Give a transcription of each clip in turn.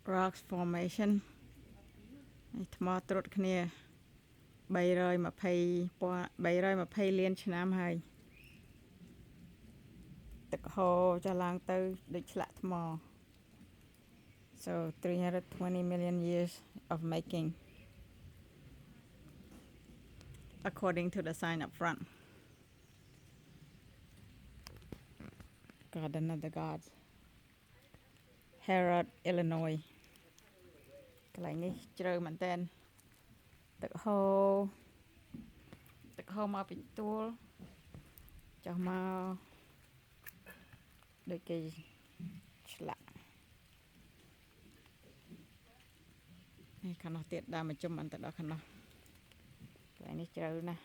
rocks formation នេះថ្មត្រុតគ្នា320លានឆ្នាំហើយទឹកហូរចុះឡើងទៅដូចឆ្លាក់ថ្ម so 320 million years of making according to the sign up front Garden of the Gods Herod Illinois កន្លែងនេះជ្រៅមែនតើទឹកហូរមកពីទួលចុះមកដូចគេឆ្លាក់នេះខាងនោះទៀតដើរមកជុំអន្តដល់ខាងនោះកន្លែងនេះជ្រៅណាស់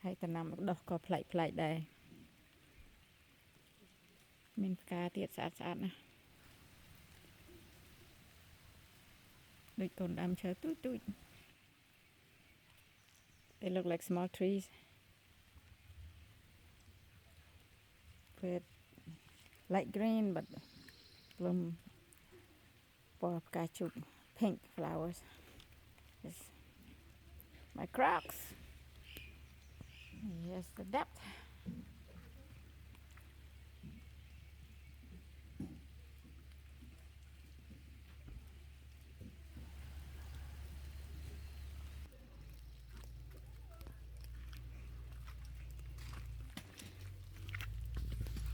ហើយតំណាំដុះក៏ប្លែកដែរមានផ្កាទៀតស្អាតណាស់ដូចកូនដើមឈើទូច They look like small trees with light green but bloom for pink flowers it's my Crocs here's the depth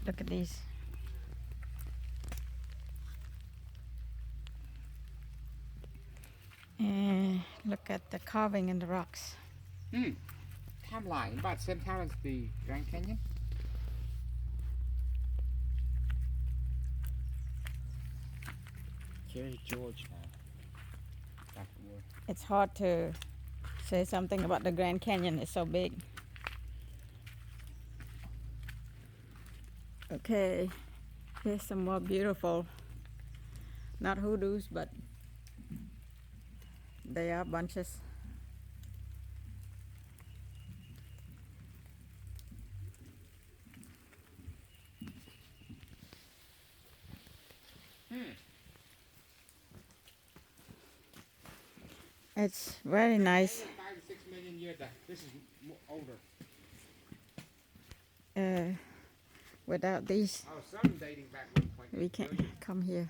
look at these and look at the carving in the rocks Timeline about the same time as the Grand Canyon. Cherry George now. it's hard to say something about the Grand Canyon it's so big okay here's some more beautiful not hoodoos but they are bunches it's very nice 5 to 6 million years back. This is older. Without these Some dating back 1.8 we can't come here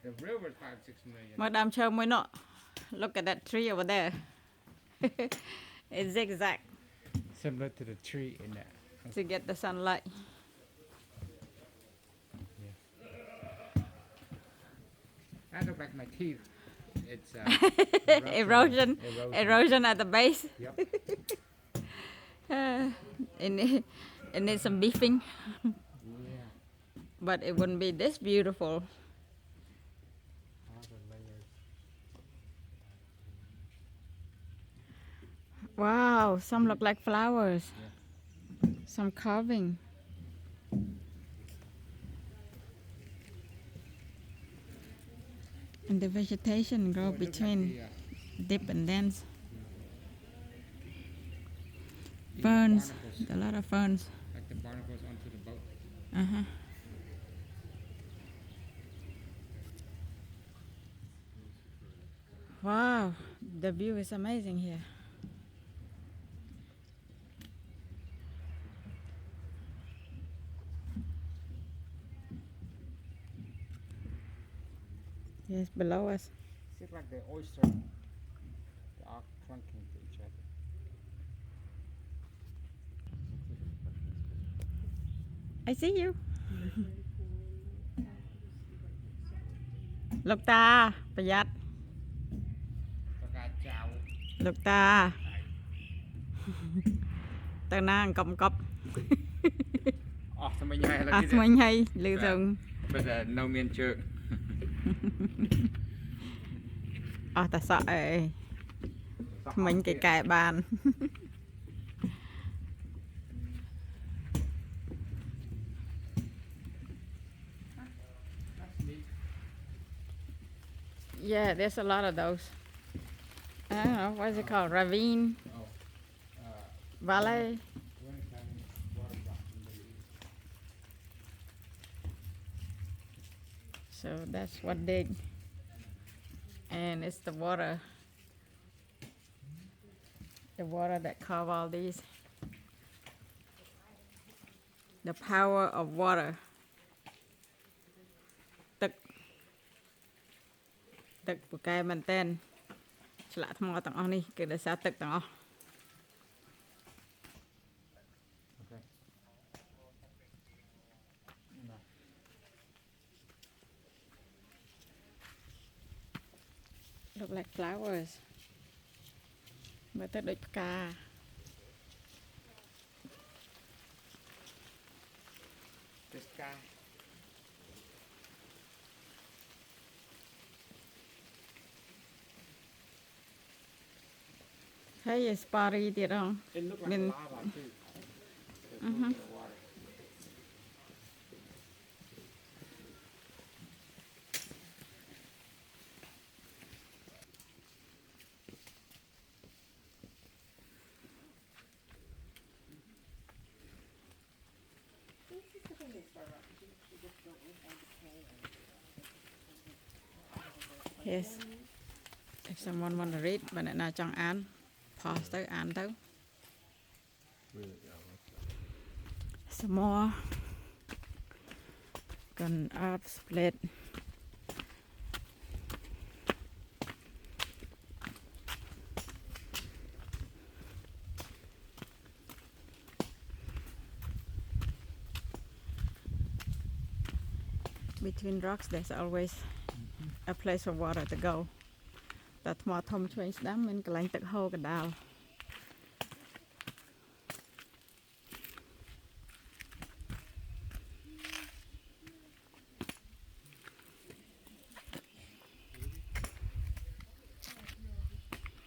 The river is 5 to 6 million. មកដើមឈើមួយនោះ look at that tree over there it's zigzag Similar to the tree in that. to get the sunlight That looks like my teeth. It's erosion at the base Yep. it needs some beefing Yeah. but it wouldn't be this beautiful All the layers. wow some look like flowers Yeah. some carving and the vegetation grow Oh, it looks between like deep and dense the ferns barnacles, a lot of ferns like the barnacles onto the boat. uh-huh wow the view is amazing here yes below us It's like the oyster. They are clunking to each other. I see you លោកតាប្រយ័ត្ន Like a chow. លោកតាទៅណាអង្គប់ Oh, somebody nhai អា like ស្មិញហើយលឺទៅ But no miên jerk. អស់តែសក់អីថ្មិញគេកែបាន yeah there's a lot of those I don't know what is it called ravine Oh. valley Grand Canyon water drop in So that's what dig. And it's the water. The water that cover all these. The power of water. ទឹកពូកែមែនតែនឆ្លាក់ថ្មទាំងអស់នេះគឺដោយសារទឹកទាំងអស់ Okay. No. Look like flowers មើលទៅដូចផ្កា This guy. Hey, it's party ទៀតហ៎ It looked like Min- lava too. There's Mhm. the water. Yes if someone want to read បើអ្នកណាចង់អាន pause ទៅអានទៅ Some more gun up split between rocks there's always a place for water to go តែថ្មធំឆ្វេងស្ដាំមានកន្លែងទឹកហូរកណ្ដាល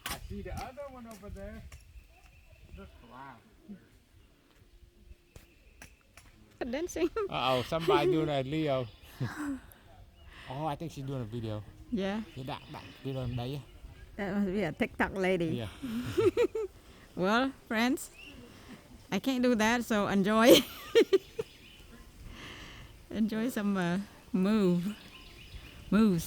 I see the other one over there. Look, wow. dancing Uh-oh, somebody doing a Leo. Oh, I think she's doing a video. yeah Cái đạn video ở đây á. that must be a TikTok lady Yeah. well friends I can't do that so enjoy enjoy some moves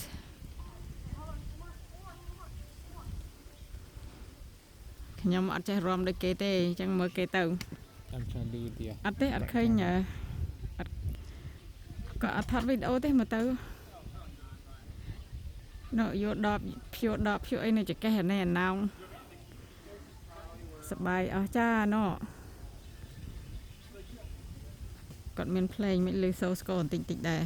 ខ្ញុំអត់ចេះរាំដូចគេទេអញ្ចឹងមើលគេទៅ I'm trying to do it here. អត់ទេអត់ឃើញអត់ក៏អត់ថតវីដេអូទេមើលទៅនៅយកដបភួដបភួអីនៅចកេះអានេះអាណោងសបាយអស់ចាណោគាត់មានភ្លេងមិនលឺសូស្គរបន្តិចតិចដែរ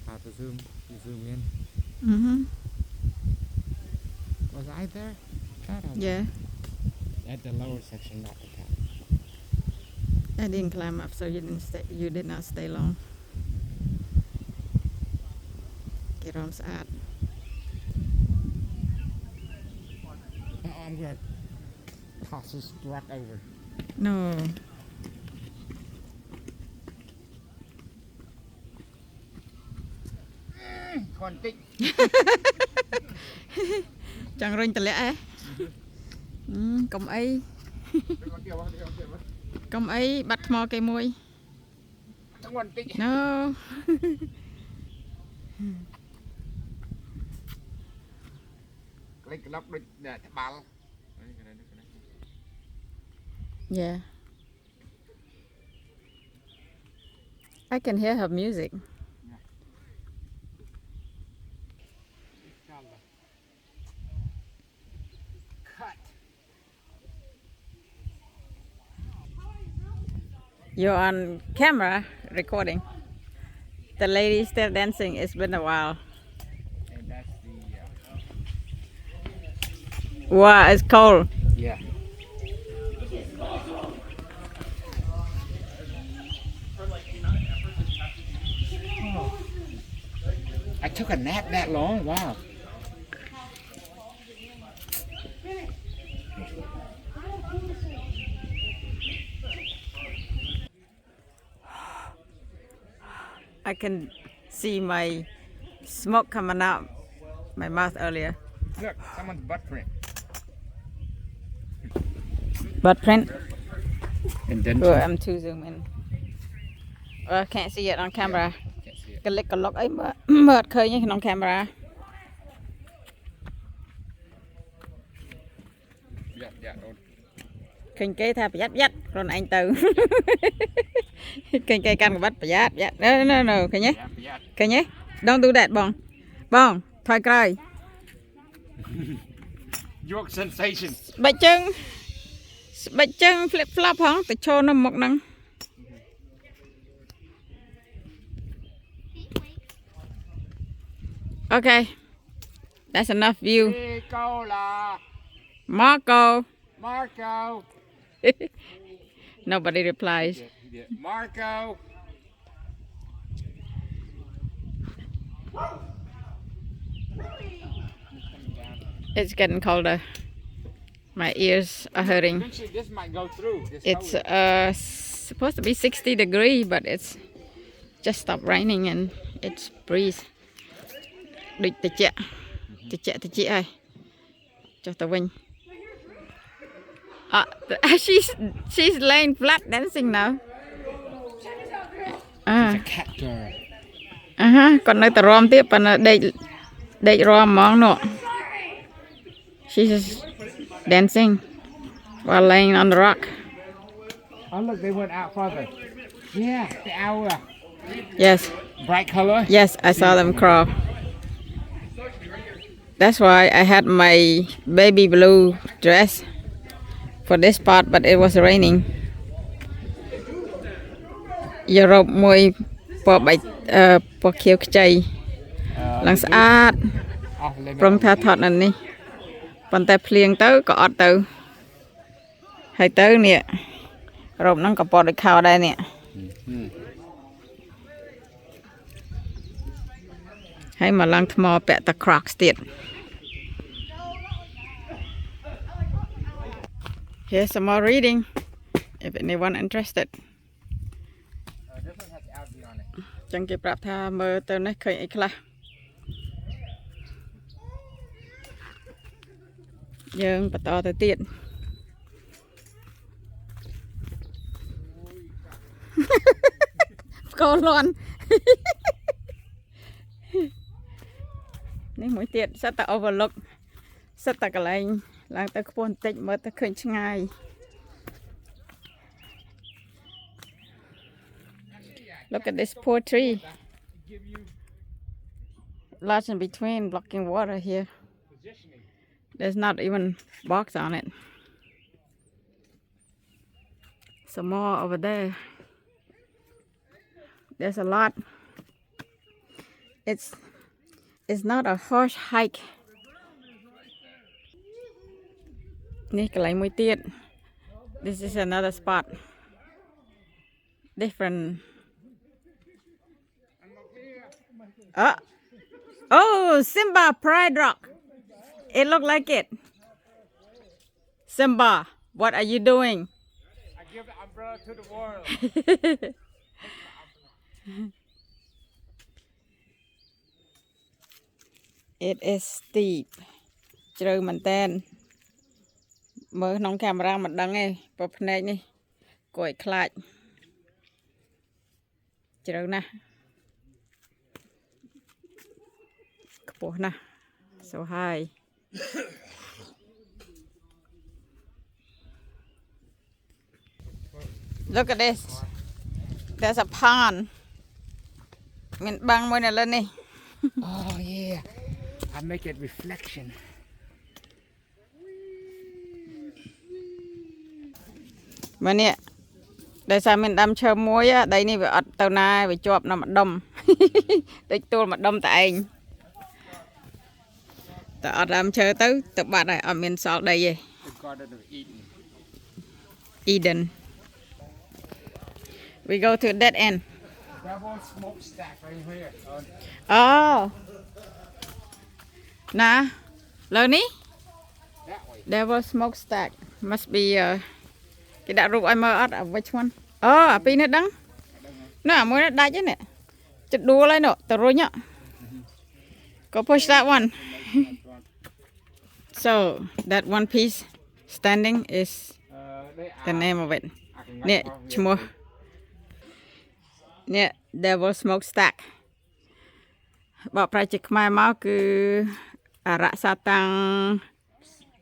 How to zoom? You zoom in. Was I there? God, I was yeah at the lower section, not the top. I didn't climb up so you did not stay long គេរំស្អាត Oh, I'm gonna toss this rock over. no Còn tích. ចង់រុញតម្លាក់កុំអីកុំអីបាត់ថ្មគេមួយ Còn tích. no Lấy cái lóc đứt để bal. yeah I can hear her music Cut. you're on camera recording the lady still dancing it's been a while And that's the wow it's cold yeah. I took a nap that long. Wow. I can see my smoke coming out my mouth earlier Look, someone's butt print. But print. Indentation. Oh, I'm too zoom in. I can't see it on camera. Can't see it. កលិកកលុកអីមើលមើលអត់ឃើញទេក្នុងកាមេរ៉ា Yeah, don't. ឃើញគេថាប្រយ័ត្នប្រយ័ត្នខ្លួនឯងទៅ ឃើញគេកាន់កបិតប្រយ័ត្នប្រយ័ត្ន No ឃើញទេ Yeah. ឃើញទេ Don't do that បងថយក្រោយ York sensation. ស្បែកជើង flip flop ហងទៅឈរនៅមុខហ្នឹង Okay that's enough view Nicola. Marco Marco. nobody replies Yeah. Marco. it's getting colder my ears are hurting Eventually, this might go through. This it's hole. supposed to be 60 degrees but it's just stopped raining and it's breeze ដូចតិចហើយចុះទៅវិញ she's laying flat dancing now It's a cat girl. គាត់នៅតែរំទៀតប៉ុន្តែដេករំហ្មងនោះ she's dancing while laying on the rock Oh, look, they went out farther. Yeah, the owl. yes Bright color. yes I saw them crawl that's why I had my baby blue dress for this part but it was raining យករ៉ុបមួយពណ៌បែកពណ៌ខៀវខ្ចីឡើងស្អាត Off limit. ព្រមថាថតនៅនេះប៉ុន្តែភ្លៀងទៅក៏អត់ទៅហើយទៅនេះរ៉ុបហ្នឹងក៏ពណ៌ដូចខោដែរនេះហើយមកឡើងថ្មពាក់តា Crocs ទៀត Here's some more reading if anyone interested This one has algae on it. ចឹងគេប្រាប់ថាមើលទៅនេះឃើញអីខ្លះយើងបន្តទៅទៀត កូនលន់ នេះមួយទៀតសិតតែ overlook សិតតែកន្លែងឡើងទៅខ្ពស់បន្តិចមើលទៅឃើញឆ្ងាយ Look at this poor tree large in between blocking water here there's not even box on it some more over there there's a lot it's not a horse hike នេះកន្លែងមួយទៀត this is another spot different oh Simba Pride Rock it looked like it Simba what are you doing I give the umbrella to the world. it is steep ជ្រៅមែនតើមើលក្នុងកាមេរ៉ាមិនដឹងទេព្រោះភ្នែកនេះគួរឲ្យខ្លាចជ្រៅណាស់ខ្ពស់ណាស់ so high look at this there's a pond មានបាំងមួយនៅលើនេះ Oh yeah. I make it reflection. មើលនេះដោយសារមានដាំឈើមួយដីនេះវាអត់ទៅណាវាជាប់នៅម្ដុំ ដូចទួលម្ដុំតែឯងតែអត់ដាំឈើទៅបាត់ហើយអត់មានសល់ដីទេ The Garden of Eden. Eden we go to that end Double smokestack right here. oh ណាលើនេះ That way. Devil smokestack must be គេដាក់រូបឲ្យមើលអត់ which one អូអាពីរនេះដឹងនោះអាមួយនេះដាច់ហ្នឹងចិត្តដួលហើយនោះទៅរុញ go push that one so that one piece standing is the name of it เนี่ยឈ្មោះเนี่ย Devil Smokestack បកប្រែជាខ្មែរមកគឺអរៈសាតាំង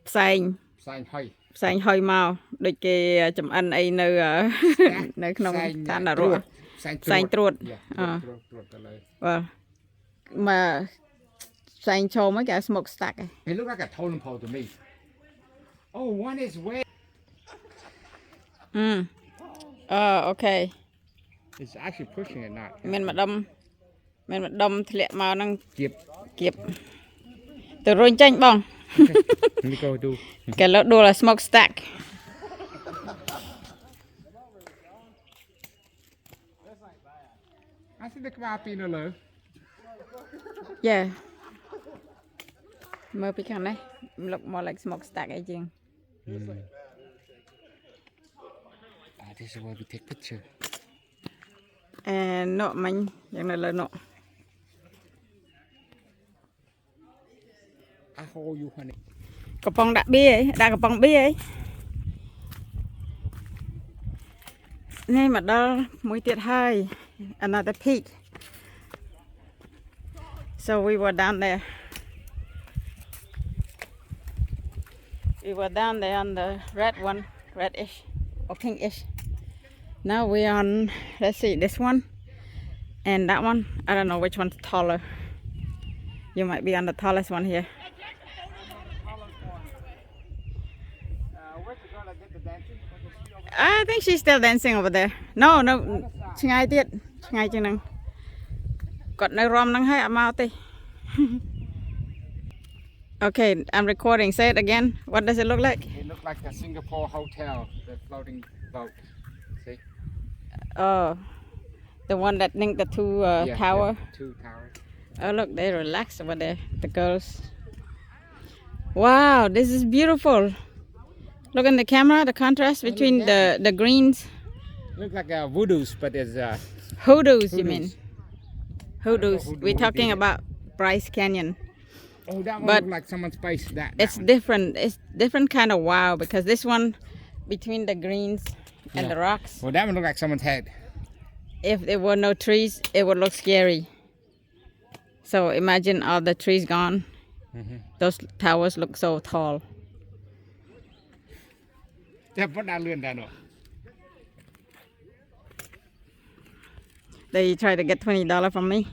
ផ្សែង ផ្សែងហុយ ផ្សែងហុយមកដូចគេចំអិនអីនៅ នៅក្នុងឋាននរកផ្សែងត្រួត ត្រួតទៅលើ បាទមកផ្សែងឈោមហ្នឹងគេ Smokestack ឯង It looked like a totem pole to me. Oh, one is way. អូខេ It's actually pushing it not. មានម្ដុំធ្លាក់មកហ្នឹង Yep. គៀបទៅរុញចេញបង Let me go do. គេលើដួល Smokestack I think the kebab in the low. Yeah មើលពីខាងនេះ look more like Smokestack អីជាង This is where we take picture. and នោះមិញយ៉ាងនៅលើនោះ I hold you, honey. កំប៉ុងដាក់បៀដាក់កំប៉ុងបៀអីនេះមកដល់មួយទៀតហើយ another peak so we were down there on the red one reddish or pinkish now we on let's see this one and that one I don't know which one's taller you might be on the tallest one here Where's the girl that did the dancing? I think she's still dancing over there. No, ឆ្ងាយទៀតឆ្ងាយជាងហ្នឹងគាត់នៅរំហ្នឹងហើយអត់មកទេ Okay, I'm recording. Say it again. What does it look like? It looked like the Singapore hotel, the floating boat. See? Oh, the one that linked the two Yeah, tower. yeah, 2 towers. Oh, look, they relax over there. The girls. Wow, this is beautiful. Look in the camera. The contrast between the greens. Look like voodoos, but it's Hoodoos, you mean? Hoodoos. Hoodoos. Hoodoo, We're talking hoodoo. about Bryce Canyon. oh, that one But looked like someone's face. That It's one. different. It's different kind of wow because this one between the greens and Yeah. the rocks. Well, that one looked like someone's head. If there were no trees, it would look scary. So imagine all the trees gone. Those towers look so tall. They put that lươn down. They try to get $20 from me.